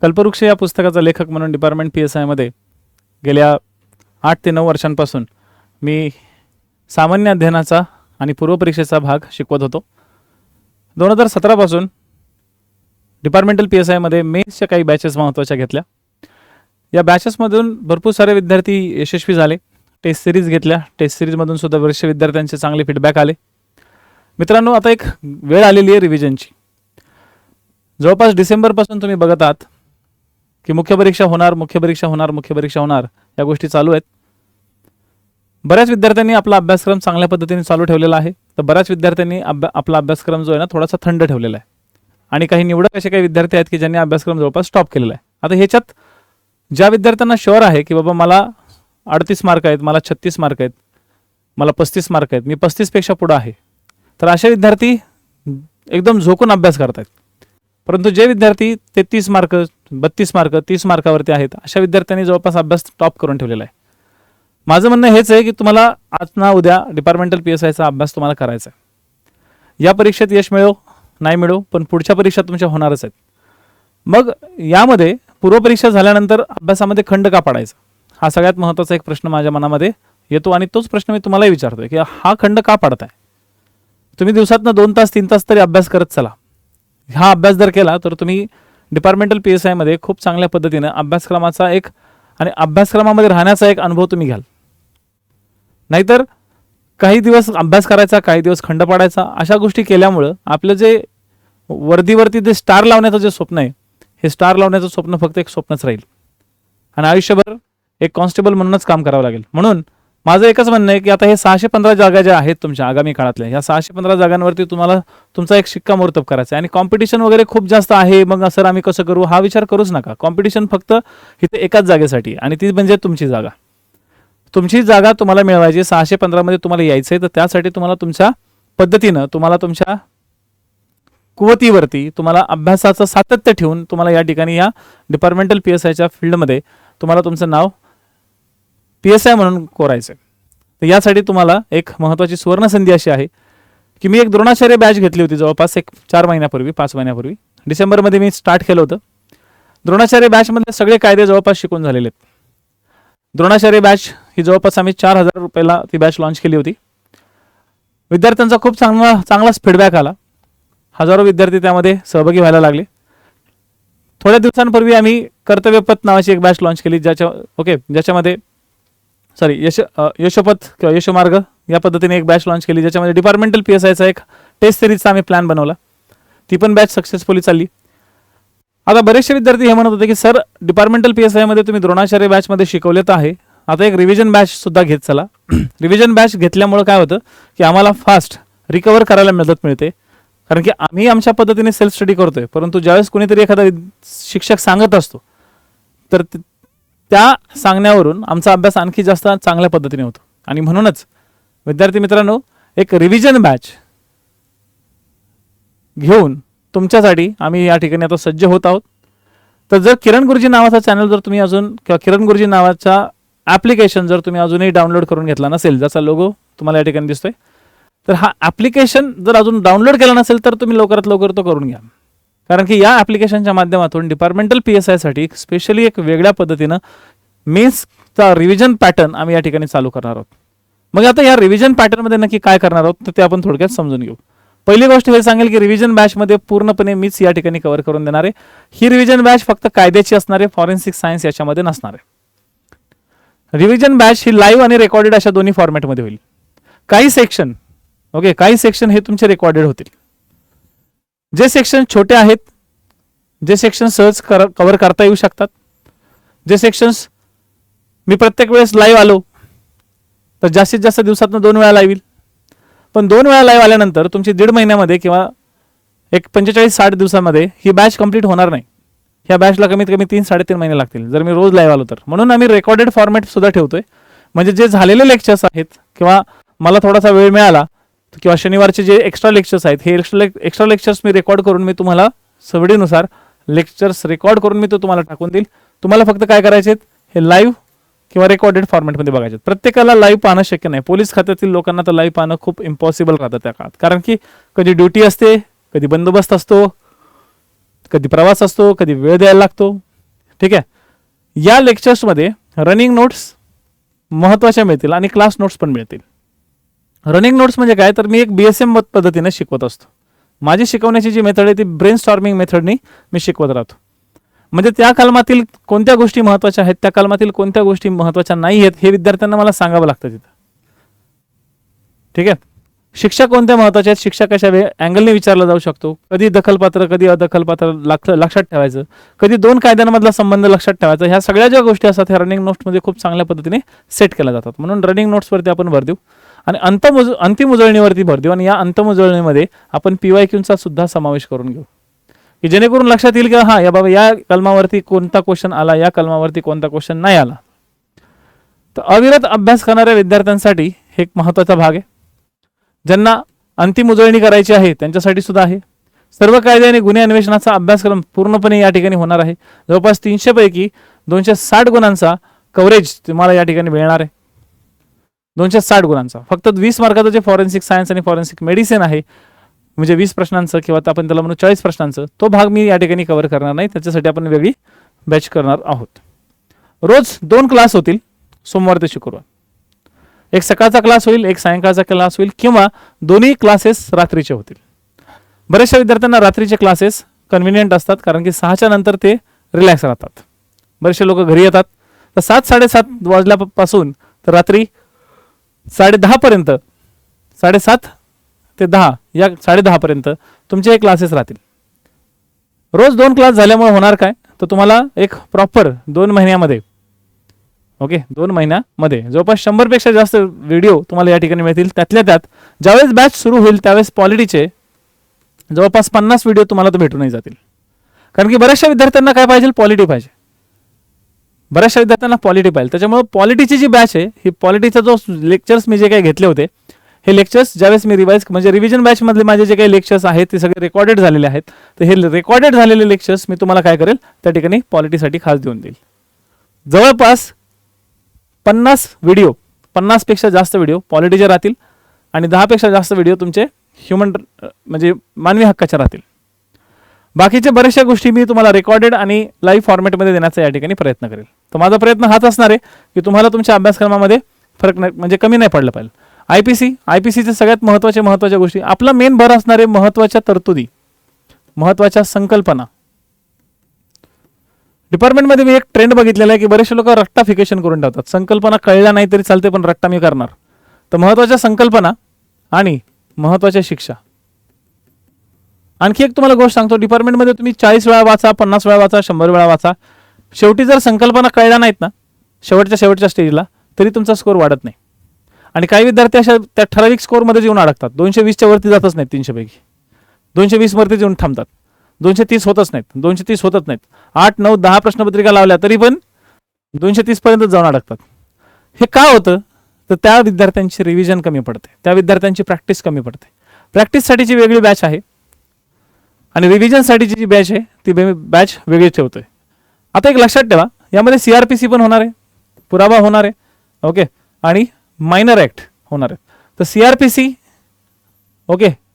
कल्पवृक्ष या पुस्तकाचा लेखक म्हणून डिपार्टमेंट PSI मध्ये गेल्या 8 ते 9 वर्षांपासून मी सामान्य अध्ययनाचा आणि पूर्वपरीक्षेचा भाग शिकवत होतो. 2017 पासून डिपार्टमेंटल PSI मध्ये मेन्सच्या काही बॅचेस महत्त्वाच्या घेतल्या. या बॅचेसमधून भरपूर सारे विद्यार्थी यशस्वी झाले. टेस्ट सिरीज घेतल्या. टेस्ट सिरीजमधून सुद्धा बरेचसे विद्यार्थ्यांचे चांगले फीडबॅक आले. मित्रांनो, आता एक वेळ आलेली आहे रिव्हिजनची. जवळपास डिसेंबरपासून तुम्ही बघत आहात की मुख्य परीक्षा होणार या गोष्टी चालू आहेत. बऱ्याच विद्यार्थ्यांनी आपला अभ्यासक्रम चांगल्या पद्धतीने चालू ठेवलेला आहे, तर बऱ्याच विद्यार्थ्यांनी आपला अभ्यासक्रम जो आहे ना थोडासा थंड ठेवलेला आहे. आणि काही निवडक असे काही विद्यार्थी आहेत की ज्यांनी अभ्यासक्रम जवळपास स्टॉप केलेला आहे. आता ह्याच्यात ज्या विद्यार्थ्यांना शुअर आहे की बाबा मला 38 मार्क आहेत, मला 36 मार्क आहेत, मला 35 मार्क आहेत, मी 35 पेक्षा पुढे आहे, तर असे विद्यार्थी एकदम झोकून अभ्यास करतात. परंतु जे विद्यार्थी 33 मार्क 32 मार्क 30 मार्कावरती आहेत, अशा विद्यार्थ्यांनी जवळपास अभ्यास स्टॉप करून ठेवलेला आहे. माझं म्हणणं हेच आहे की तुम्हाला आज ना उद्या डिपार्टमेंटल PSIचा अभ्यास तुम्हाला करायचा आहे. या परीक्षेत यश मिळो नाही मिळो, पण पुढच्या परीक्षा तुमच्या होणारच आहेत. मग यामध्ये पूर्वपरीक्षा झाल्यानंतर अभ्यासामध्ये खंड का पाडायचा, हा सगळ्यात महत्त्वाचा एक प्रश्न माझ्या मनामध्ये येतो. आणि तोच प्रश्न मी तुम्हालाही विचारतोय की हा खंड का पाडताय. तुम्ही दिवसातनं 2 तास 3 तास तरी अभ्यास करत चला. हा अभ्यास जर केला तर तुम्ही डिपार्टमेंटल PSI मध्ये खूप चांगल्या पद्धतीने अभ्यासक्रमाचा एक आणि अभ्यासक्रमामध्ये राहण्याचा एक अनुभव तुम्ही घ्याल. नाहीतर काही दिवस अभ्यास करायचा, काही दिवस खंड पाडायचा, अशा गोष्टी केल्यामुळं आपलं जे वर्दीवरती जे स्टार लावण्याचं जे स्वप्न आहे, हे स्टार लावण्याचं स्वप्न फक्त एक स्वप्नच राहील आणि आयुष्यभर एक कॉन्स्टेबल म्हणूनच काम करावं लागेल. म्हणून माझं एकच म्हणणं आहे की आता हे 615 जागा ज्या आहेत तुमच्या आगामी काळातल्या, ह्या 615 जागांवरती तुम्हाला तुमचा एक शिक्कामोर्तब करायचा आहे. आणि कॉम्पिटिशन वगैरे खूप जास्त आहे, मग सर आम्ही कसं करू, हा विचार करूच नका. कॉम्पिटिशन फक्त इथे एकाच जागेसाठी, आणि ती म्हणजे तुमची जागा. तुमची जागा तुम्हाला मिळवायची, 615 मध्ये तुम्हाला यायचं आहे, तर त्यासाठी तुम्हाला तुमच्या पद्धतीनं, तुम्हाला तुमच्या कुवतीवरती, तुम्हाला अभ्यासाचं सातत्य ठेवून तुम्हाला या ठिकाणी या डिपार्टमेंटल PSIच्या फील्डमध्ये तुम्हाला तुमचं नाव PSI म्हणून कोरायचं. तर यासाठी तुम्हाला एक महत्त्वाची सुवर्ण संधी अशी आहे की मी एक द्रोणाचार्य बॅच घेतली होती जवळपास एक 4 महिन्यापूर्वी 5 महिन्यापूर्वी डिसेंबरमध्ये मी स्टार्ट केलं होतं. द्रोणाचार्य बॅचमधले सगळे कायदे जवळपास शिकून झालेले आहेत. द्रोणाचार्य बॅच ही जवळपास आम्ही 4000 रुपयाला ती बॅच लॉन्च केली होती. विद्यार्थ्यांचा खूप चांगलाच फीडबॅक आला. हजारो विद्यार्थी त्यामध्ये सहभागी व्हायला लागले. थोड्या दिवसांपूर्वी आम्ही कर्तव्यपथ नावाची एक बॅच लॉन्च केली, ज्याच्यामध्ये यशोपथ किंवा यशोमार्ग या पद्धतीने एक बॅच लॉन्च केली, ज्याच्यामध्ये डिपार्टमेंटल PSIचा एक टेस्ट सिरीजचा आम्ही प्लॅन बनवला. ती पण बॅच सक्सेसफुली चालली. आता बरेचसे विद्यार्थी हे म्हणत होते की सर डिपार्टमेंटल PSI मध्ये तुम्ही द्रोणाचार्य बॅचमध्ये शिकवले तर आहे, आता एक रिव्हिजन बॅच सुद्धा घेत चला. रिव्हिजन बॅच घेतल्यामुळे काय होतं की आम्हाला फास्ट रिकवर करायला मदत मिळते, कारण की आम्ही आमच्या पद्धतीने सेल्फ स्टडी करतोय. परंतु ज्यावेळेस कोणीतरी एखादा शिक्षक सांगत असतो तर त्या सांगण्यावरून आमचा अभ्यास आणखी जास्त चांगल्या पद्धतीने होतो. आणि म्हणूनच विद्यार्थी मित्रांनो, एक रिव्हिजन बॅच घेऊन तुमच्यासाठी आम्ही या ठिकाणी आता सज्ज होत आहोत. तर जर किरण गुरुजी नावाचा चॅनल जर तुम्ही अजून किंवा किरण गुरुजी नावाचा ॲप्लिकेशन जर तुम्ही अजूनही डाउनलोड करून घेतला नसेल, ज्याचा लोगो तुम्हाला या ठिकाणी दिसतोय, तर हा ॲप्लिकेशन जर अजून डाउनलोड केला नसेल तर तुम्ही लवकरात लवकर तो करून घ्या. कारण की या ॲप्लिकेशनच्या माध्यमातून डिपार्टमेंटल PSI साठी स्पेशली एक वेगळ्या पद्धतीनं मेन्सचा रिव्हिजन पॅटर्न आम्ही या ठिकाणी चालू करणार आहोत. मग आता या रिव्हिजन पॅटर्नमध्ये नक्की काय करणार आहोत तर ते आपण थोडक्यात समजून घेऊ. पहिली गोष्ट हे सांगेल की रिव्हिजन बॅचमध्ये पूर्णपणे मीच या ठिकाणी कव्हर करून देणार आहे. ही रिव्हिजन बॅच फक्त कायद्याची असणार आहे, फॉरेन्सिक सायन्स याच्यामध्ये नसणार आहे. रिव्हिजन बॅच ही लाईव्ह आणि रेकॉर्डेड अशा दोन्ही फॉर्मॅटमध्ये होईल. काही सेक्शन हे तुमचे रेकॉर्डेड होतील. जे सेक्शन छोटे आहेत, जे सेक्शन सहज कव्हर करता येऊ शकतात, जे सेक्शन्स मी प्रत्येक वेळेस लाईव्ह आलो तर जास्तीत जास्त दिवसातून 2 वेळा लाईव्ह येईल. पण 2 वेळा लाईव्ह आल्यानंतर तुमची 1.5 महिन्यामध्ये किंवा एक 45-60 दिवसामध्ये ही बॅच कंप्लीट होणार नाही. ह्या बॅचला कमीत कमी 3-3.5 महिने लागतील जर मी रोज लाईव्ह आलो तर. म्हणून आम्ही रेकॉर्डेड फॉर्मॅट सुद्धा ठेवतोय. म्हणजे जे झालेले लेक्चर्स आहेत किंवा मला थोडासा वेळ मिळाला किंवा शनिवारचे जे एक्स्ट्रा लेक्चर्स आहेत, हे एक्स्ट्रा लेक्चर्स मी रेकॉर्ड करून मी तुम्हाला सवडीनुसार लेक्चर्स रेकॉर्ड करून मी तो तुम्हाला टाकून देईल. तुम्हाला फक्त काय करायचे, हे लाईव्ह किंवा रेकॉर्डेड फॉर्मॅटमध्ये बघायचे. प्रत्येकाला लाईव्ह पाहणं शक्य नाही. पोलीस खात्यातील लोकांना तर लाईव्ह पाहणं खूप इम्पॉसिबल राहतं त्या काळात, कारण की कधी ड्युटी असते, कधी बंदोबस्त असतो, कधी प्रवास असतो, कधी वेळ द्यायला लागतो. ठीक आहे. या लेक्चर्समध्ये रनिंग नोट्स महत्त्वाच्या मिळतील आणि क्लास नोट्स पण मिळतील. रनिंग नोट्स म्हणजे काय, तर मी एक BSM पद्धतीने शिकवत असतो. माझी शिकवण्याची जी मेथड आहे ती ब्रेन स्टॉर्मिंग मेथडनी मी शिकवत राहतो. म्हणजे त्या कलमातील कोणत्या गोष्टी महत्त्वाच्या आहेत, त्या कलमातील कोणत्या गोष्टी महत्त्वाच्या नाही आहेत हे विद्यार्थ्यांना मला सांगावं लागतं तिथं. ठीक आहे. शिक्षा कोणत्या महत्त्वाच्या आहेत, शिक्षा कशा अँगलने विचारला जाऊ शकतो, कधी दखलपात्र कधी अदखलपात्र लक्षात ठेवायचं, कधी दोन कायद्यांमधला संबंध लक्षात ठेवायचा, ह्या सगळ्या ज्या गोष्टी असतात ह्या रनिंग नोट्समध्ये खूप चांगल्या पद्धतीने सेट केल्या जातात. म्हणून रनिंग नोट्सवरती आपण भर देऊ आणि अंतिम उजळणीवरती भर देऊ आणि या अंतिम उजळणीमध्ये आपण PYQचा सुद्धा समावेश करून घेऊ की जेणेकरून लक्षात येईल की हां या बाबा या कलमावरती कोणता क्वेश्चन आला, या कलमावरती कोणता क्वेश्चन नाही आला. तर अविरत अभ्यास करणाऱ्या विद्यार्थ्यांसाठी हे एक महत्त्वाचा भाग आहे. ज्यांना अंतिम उजळणी करायची आहे त्यांच्यासाठी सुद्धा आहे. सर्व कायदे आणि गुन्हे अन्वेषणाचा अभ्यासक्रम पूर्णपणे या ठिकाणी होणार आहे. जवळपास 300 पैकी 260 गुणांचा कव्हरेज तुम्हाला या ठिकाणी मिळणार आहे. 260 गुणांचा. फक्त 20 मार्काचं जे फॉरेन्सिक सायन्स आणि फॉरेन्सिक मेडिसिन आहे म्हणजे 20 प्रश्नांचं किंवा आपण त्याला म्हणू 40 प्रश्नांचं, तो भाग मी या ठिकाणी कव्हर करणार नाही. त्याच्यासाठी आपण वेगळी बॅच करणार आहोत. रोज 2 क्लास होतील, सोमवार ते शुक्रवार. एक सकाळचा क्लास होईल, एक सायंकाळचा क्लास होईल किंवा दोन्ही क्लासेस रात्रीचे होतील. बऱ्याचशा विद्यार्थ्यांना रात्रीचे क्लासेस कन्व्हिनियंट असतात कारण की 6च्या नंतर ते रिलॅक्स राहतात. बरेचसे लोक घरी येतात तर 7-7:30 वाजल्यापासून तर रात्री 10:30 पर्यंत, 7:30 ते 10 या 10:30 पर्यंत तुमचे क्लासेस राहतील. रोज 2 क्लास झाल्यामुळे होणार काय, तर तुम्हाला एक प्रॉपर 2 महिन्यामध्ये 2 महिन्यामध्ये जवळपास 100 पेक्षा जास्त व्हिडिओ तुम्हाला या ठिकाणी मिळतील. त्यातल्या त्यात ज्यावेळेस बॅच सुरू होईल त्यावेळेस पॉलिटीचे जवळपास 50 व्हिडिओ तुम्हाला तर भेटूनही जातील. कारण की बऱ्याचशा विद्यार्थ्यांना काय पाहिजे, पॉलिटी पाहिजे. बऱ्याचशा विद्यार्थ्यांना पॉलिटी पाहिजे. त्याच्यामुळे पॉलिटीची जी बॅच आहे ही पॉलिटीचा जो लेक्चर्स मी जे काही घेतले होते हे लेक्चर्स ज्यावेळेस मी रिव्हिजन बॅचमधले माझे जे काही लेक्चर्स आहेत ते सगळे रेकॉर्डेड झालेले आहेत. तर हे रेकॉर्डेड झालेले लेक्चर्स मी तुम्हाला काय करेल त्या ठिकाणी पॉलिटीसाठी खास देऊन देईल. जवळपास 50 पेक्षा जास्त व्हिडिओ पॉलिटीचे राहतील आणि 10 पेक्षा जास्त व्हिडिओ तुमचे म्हणजे मानवी हक्काच्या राहतील. बाकीच्या बऱ्याचशा गोष्टी मी तुम्हाला रेकॉर्डेड आणि लाईव्ह फॉर्मॅटमध्ये देण्याचा या ठिकाणी प्रयत्न करेल. तर माझा प्रयत्न हाच असणार आहे की तुम्हाला तुमच्या अभ्यासक्रमामध्ये फरक नाही म्हणजे कमी नाही पडलं पाहिजे. आयपीसीचे सगळ्यात महत्त्वाच्या गोष्टी, आपला मेन भर असणारे महत्त्वाच्या तरतुदी, महत्त्वाच्या संकल्पना. डिपार्टमेंटमध्ये मी एक ट्रेंड बघितलेला आहे की बरेचसे लोक रट्टाफिकेशन करून ठेवतात. संकल्पना कळल्या नाही तरी चालते पण रट्टा मी करणार. तर महत्त्वाच्या संकल्पना आणि महत्त्वाच्या शिक्षा. आणखी एक तुम्हाला गोष्ट सांगतो, डिपार्टमेंटमध्ये तुम्ही 40 वेळा वाचा, 50 वेळा वाचा, 100 वेळा वाचा, शेवटी जर संकल्पना कळल्या नाहीत ना शेवटच्या स्टेजला तरी तुमचा स्कोर वाढत नाही. आणि काही विद्यार्थी अशा त्या ठराविक स्कोरमध्ये येऊन अडकतात. 220च्या वरती जातच नाहीत. 300 पैकी 220 वरती येऊन थांबतात. 230 होतच नाहीत. 230 होतच नाहीत. 8, 9, 10 प्रश्नपत्रिका लावल्या तरी पण 230 पर्यंत जाऊन अडकतात. हे का होतं, तर त्या विद्यार्थ्यांची रिव्हिजन कमी पडते, त्या विद्यार्थ्यांची प्रॅक्टिस कमी पडते. प्रॅक्टिससाठीची वेगळी बॅच आहे आणि रिव्हिजनसाठीची जी बॅच आहे ती बॅच वेगळी ठेवतोय. आता एक लक्षात ठेवा, यामध्ये CRPC पण होणार आहे, पुरावा होणार आहे, आणि मायनर ॲक्ट होणार आहे. तर CRPC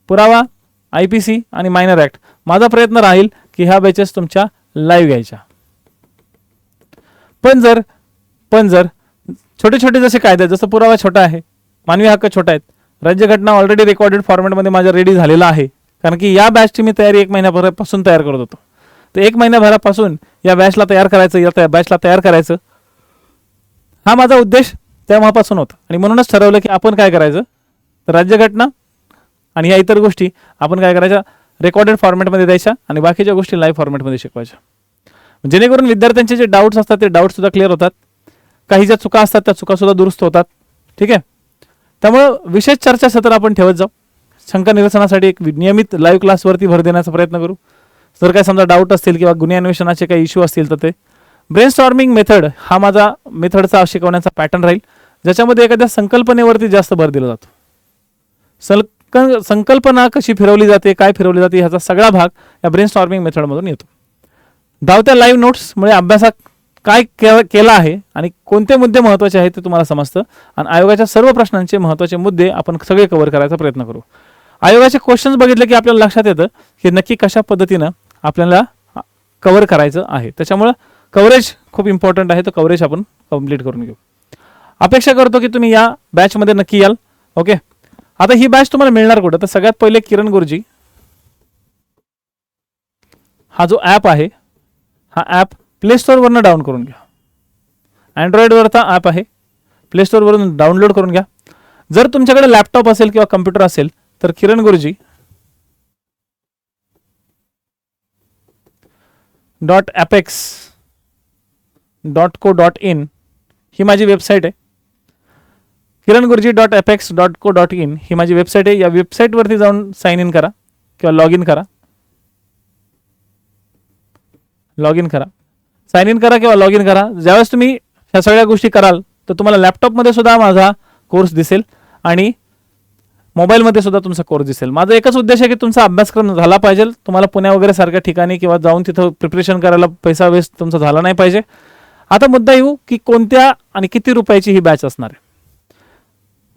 पुरावा, IPC आणि मायनर ॲक्ट माझा प्रयत्न राहील की ह्या बॅचेस तुमच्या लाईव्ह घ्यायच्या. पण जर छोटे जसे कायदे, जसं पुरावा छोटा आहे, मानवी हक्क छोटा आहेत, राज्यघटना ऑलरेडी रेकॉर्डेड फॉर्मॅटमध्ये माझ्या रेडी झालेला आहे. कारण की या बॅचची मी तयारी 1 महिन्यापासून तयार करत होतो. तर 1 महिन्याभरापासून या बॅचला तयार करायचं हा माझा उद्देश तेव्हापासून होता. आणि म्हणूनच ठरवलं की आपण काय करायचं, तर राज्यघटना आणि या इतर गोष्टी आपण काय करायच्या, रेकॉर्डेड फॉर्मॅटमध्ये द्यायच्या आणि बाकीच्या गोष्टी लाईव्ह फॉर्मॅटमध्ये शिकवायच्या. जेणेकरून विद्यार्थ्यांचे जे डाऊट्स असतात ते डाऊट सुद्धा क्लिअर होतात. काही ज्या चुका असतात त्या चुकासुद्धा दुरुस्त होतात. ठीक आहे. त्यामुळं विशेष चर्चासत्र आपण ठेवत जाऊ. शंका निरसनासाठी एक नियमित लाईव्ह क्लासवरती भर देण्याचा प्रयत्न करू. जर काही समजा डाऊट असतील किंवा गुन्हे अन्वेषणाचे काही इश्यू असतील तर ते ब्रेनस्टॉर्मिंग मेथड हा माझा मेथडचा शिकवण्याचा पॅटर्न राहील, ज्याच्यामध्ये एखाद्या संकल्पनेवरती जास्त भर दिला जातो. संकल्पना कशी फिरवली जाते, काय फिरवली जाते, ह्याचा सगळा भाग या ब्रेनस्टॉर्मिंग मेथडमधून येतो. धावत्या लाईव्ह नोट्समुळे अभ्यासात काय केला आहे आणि कोणते मुद्दे महत्त्वाचे आहेत ते तुम्हाला समजतं आणि आयोगाच्या सर्व प्रश्नांचे महत्त्वाचे मुद्दे आपण सगळे कव्हर करायचा प्रयत्न करू. आयोगाचे क्वेश्चन्स बघितले की आपल्याला लक्षात येतं की नक्की कशा पद्धतीनं आपल्याला कव्हर करायचं आहे. त्याच्यामुळं कव्हरेज खूप इम्पॉर्टंट आहे, तो कव्हरेज आपण कंप्लीट करून घेऊ. अपेक्षा करतो की तुम्ही या बॅचमध्ये नक्की याल. ओके, आता ही बॅच तुम्हाला मिळणार कुठं? तर सगळ्यात पहिले किरण गुरुजी हा जो ॲप आहे, हा ॲप प्ले स्टोअरवरनं डाऊन करून घ्या. अँड्रॉइडवरचा ॲप आहे, प्ले स्टोअरवरून डाउनलोड करून घ्या. जर तुमच्याकडे लॅपटॉप असेल किंवा कम्प्युटर असेल तर किरण गुरुजी .apex.co.in ही माझी वेबसाईट आहे. kiranguruji.apex.co.in ही माझी वेबसाईट आहे. या वेबसाईटवरती जाऊन साइन इन करा किंवा लॉग इन करा. साइन इन करा किंवा लॉग इन करा. ज्यावेळेस तुम्ही ह्या सगळ्या गोष्टी कराल तर तुम्हाला लॅपटॉपमध्ये सुद्धा माझा कोर्स दिसेल आणि मोबाईलमध्ये सुद्धा तुमचा कोर्स दिसेल. माझा एकच उद्देश आहे की तुमचा अभ्यासक्रम झाला पाहिजे. तुम्हाला पुण्या वगैरे सारख्या ठिकाणी किंवा जाऊन तिथं प्रिपरेशन करायला पैसा वेस्ट तुमचा झाला नाही पाहिजे. आता मुद्दा येऊ की कोणत्या आणि किती रुपयाची ही बॅच असणार आहे.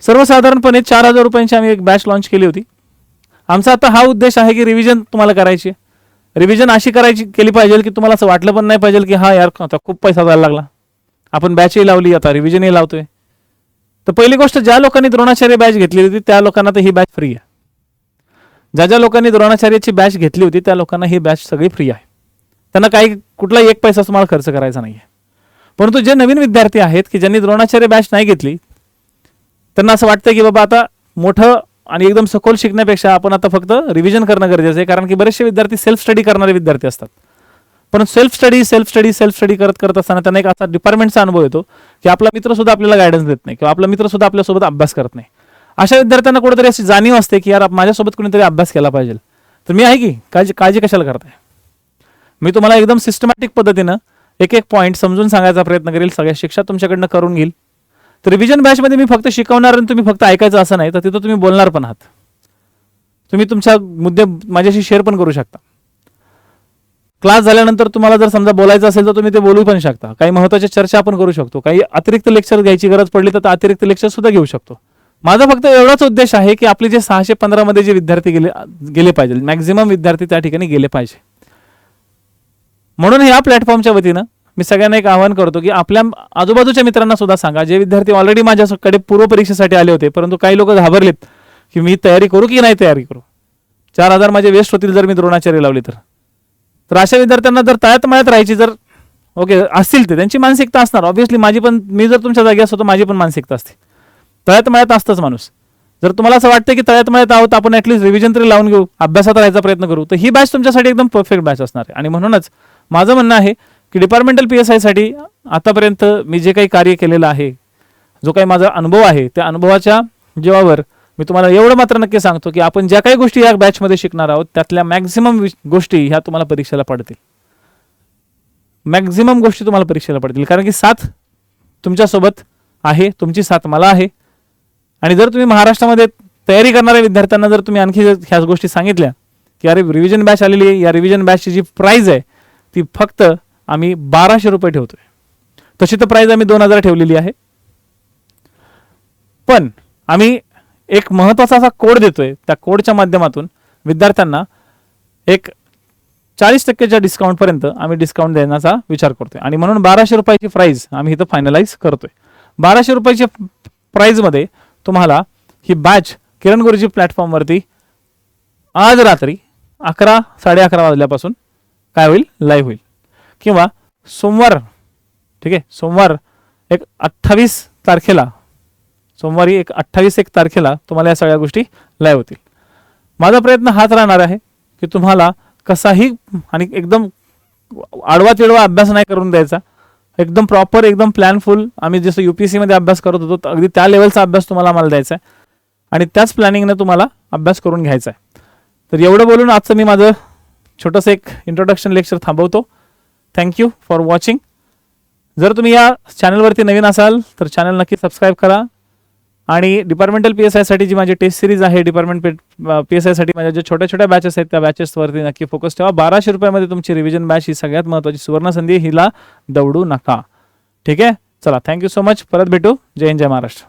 सर्वसाधारणपणे 4000 रुपयांची आम्ही एक बॅच लॉन्च केली होती. आमचा आता हा उद्देश आहे की रिव्हिजन तुम्हाला करायची. रिव्हिजन अशी केली पाहिजे की तुम्हाला असं वाटलं पण नाही पाहिजे की हा यार आता खूप पैसा जायला लागला, आपण बॅचही लावली, आता रिव्हिजनही लावतोय. तर पहिली गोष्ट, ज्या लोकांनी द्रोणाचार्य बॅच घेतली होती त्या लोकांना तर ही बॅच फ्री आहे. ज्या लोकांनी द्रोणाचार्याची बॅच घेतली होती त्या लोकांना ही बॅच सगळी फ्री आहे. त्यांना काही कुठलाही एक पैसा तुम्हाला खर्च करायचा नाही आहे. परंतु जे नवीन विद्यार्थी आहेत की ज्यांनी द्रोणाचार्य बॅच नाही घेतली, त्यांना असं वाटतं की बाबा आता मोठं आणि एकदम सखोल शिकण्यापेक्षा आपण आता फक्त रिव्हिजन करणं गरजेचं आहे. कारण की बरेचसे विद्यार्थी सेल्फ स्टडी करणारे विद्यार्थी असतात. पण सेल्फ स्टडी करत असताना त्यांना एक असा डिपार्टमेंटचा अनुभव येतो की आपला मित्र सुद्धा आपल्याला गायडन्स देत नाही किंवा आपला मित्र सुद्धा आपल्यासोबत अभ्यास करत नाही. अशा विद्यार्थ्यांना कुठेतरी अशी जाणीव असते की यार माझ्यासोबत कोणीतरी अभ्यास केला पाहिजे. तर मी आहे की काळजी कशाला करताय. मी तुम्हाला एकदम सिस्टमॅटिक पद्धतीनं एक एक पॉईंट समजून सांगायचा प्रयत्न करेल. सगळ्या शिक्षा तुमच्याकडनं करून घेईल. तर रिव्हिजन बॅचमध्ये मी फक्त शिकवणार आणि तुम्ही फक्त ऐकायचं असं नाही, तर तिथं तुम्ही बोलणार पण आहात. तुम्ही तुमच्या मुद्दे माझ्याशी शेअर पण करू शकता. क्लास झाल्यानंतर तुम्हाला जर समजा बोलायचं असेल तर तुम्ही ते बोलू पण शकता. काही महत्त्वाच्या चर्चा आपण करू शकतो. काही अतिरिक्त लेक्चर घ्यायची गरज पडली तर अतिरिक्त लेक्चर सुद्धा घेऊ शकतो. माझा फक्त एवढाच उद्देश आहे की आपले जे 615 मध्ये जे विद्यार्थी गेले पाहिजे, मॅक्झिमम विद्यार्थी त्या ठिकाणी गेले पाहिजे. म्हणून या प्लॅटफॉर्मच्या वतीनं मी सगळ्यांना एक आवाहन करतो की आपल्या आजूबाजूच्या मित्रांना सुद्धा सांगा, जे विद्यार्थी ऑलरेडी माझ्याकडे पूर्व परीक्षेसाठी आले होते परंतु काही लोक घाबरलेत की मी तयारी करू की नाही तयारी करू, 4000 माझे वेस्ट होतील जर मी द्रोणाचार्य लावली तर अशा विद्यार्थ्यांना जर तळ्यात मळ्यात राहायची जर असतील ते त्यांची मानसिकता असणार. ऑब्व्हियसली मी जर तुमच्या जागी असतो तर माझी पण मानसिकता असते. तळ्यात मळ्यात असतंच माणूस. जर तुम्हाला असं वाटतं की तळ्यात मळ्यात आहोत आपण ॲटलीस्ट रिव्हिजन तरी लावून घेऊ, अभ्यासात राहायचा प्रयत्न करू, तर ही बॅच तुमच्यासाठी एकदम परफेक्ट बॅच असणार आहे. आणि म्हणूनच माझं म्हणणं आहे की डिपार्टमेंटल PSI साठी आतापर्यंत मी जे काही कार्य केलेलं आहे, जो काही माझा अनुभव आहे, त्या अनुभवाच्या जीवावर मी तुम्हाला एवढं मात्र नक्की सांगतो की आपण ज्या काही गोष्टी या बॅचमध्ये शिकणार आहोत त्यातल्या मॅक्झिमम गोष्टी ह्या तुम्हाला परीक्षेला पडतील. मॅक्झिमम गोष्टी तुम्हाला परीक्षेला पडतील. कारण की साथ तुमच्यासोबत आहे, तुमची साथ मला आहे. आणि जर तुम्ही महाराष्ट्रामध्ये तयारी करणाऱ्या विद्यार्थ्यांना जर तुम्ही आणखी ह्या गोष्टी सांगितल्या की अरे रिव्हिजन बॅच आलेली आहे, या रिव्हिजन बॅचची जी प्राइस आहे ती फक्त आम्ही 1200 रुपये ठेवतोय. तशी तर प्राइस आम्ही 2000 ठेवलेली आहे. पण आम्ही एक महत्त्वाचा असा कोड देतोय. त्या कोडच्या माध्यमातून विद्यार्थ्यांना एक 40% डिस्काउंटपर्यंत आम्ही डिस्काउंट देण्याचा विचार करतोय. आणि म्हणून 1200 रुपयाची प्राइस आम्ही इथं फायनलाइज करतोय. 1200 रुपयाच्या प्राइसमध्ये तुम्हाला ही बॅच किरण गुरुजी प्लॅटफॉर्मवरती आज रात्री 11 साडे 11 वाजल्यापासून काय होईल, लाईव्ह होईल. किंवा सोमवार, ठीक आहे, सोमवार एक 28 तारखेला, सोमवारी एक 28 तारखेला तुम्हाला या सगळ्या गोष्टी लाईव्ह होतील. माझा प्रयत्न हाच राहणार आहे की तुम्हाला कसाही आणि एकदम आडवा तिडवा अभ्यास नाही करून द्यायचा. एकदम प्रॉपर, एकदम प्लॅनफुल. आम्ही जसं UPSC मध्ये अभ्यास करत होतो अगदी त्या लेवलचा अभ्यास तुम्हाला आम्हाला द्यायचा आहे आणि त्याच प्लॅनिंगने तुम्हाला अभ्यास करून घ्यायचा आहे. तर एवढं बोलून आजचं मी माझं छोटंसं एक इंट्रोडक्शन लेक्चर थांबवतो. Thank you for watching. जर तुम्ही या चॅनलवरती नवीन असाल तर चॅनल नक्की सबस्क्राईब करा. आणि डिपार्टमेंटल PSI साठी जी माझी टेस्ट सिरीज आहे, डिपार्टमेंट PSI साठी माझ्या ज्या छोट्या छोट्या बॅचेस आहेत त्या बॅचेसवरती नक्की फोकस ठेवा. 1200 रुपयामध्ये तुमची रिव्हिजन बॅच ही सगळ्यात महत्त्वाची सुवर्ण संधी, हिला दवडू नका. ठीक आहे, चला थँक्यू सो मच. परत भेटू. जय हिंद, जय महाराष्ट्र.